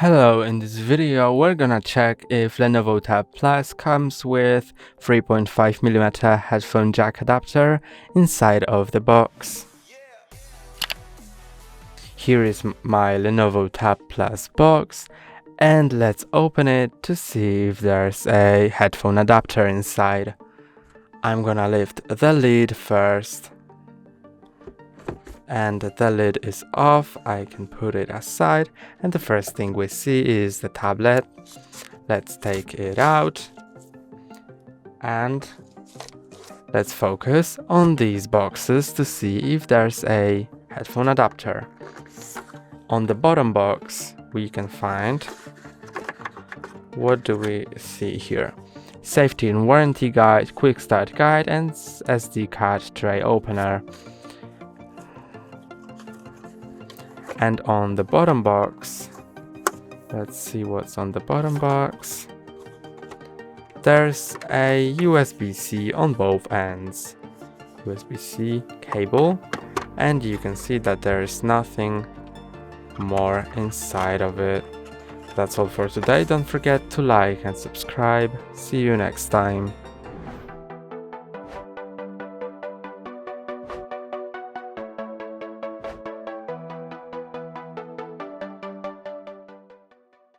Hello, in this video we're gonna check if LENOVO Tab Plus comes with 3.5mm headphone jack adapter inside of the box. Here is my LENOVO Tab Plus box, and let's open it to see if there's a headphone adapter inside. I'm gonna lift the lid first. And the lid is off. I can put it aside, and the first thing we see is the tablet. Let's take it out and let's focus on these boxes to see if there's a headphone adapter. On the bottom box we can find, what do we see here? Safety and warranty guide, quick start guide, and SD card tray opener. And on the bottom box, let's see what's on the bottom box. There's a USB-C on both ends, USB-C cable, and you can see that there's nothing more inside of it. That's all for today. Don't forget to like and subscribe. See you next time.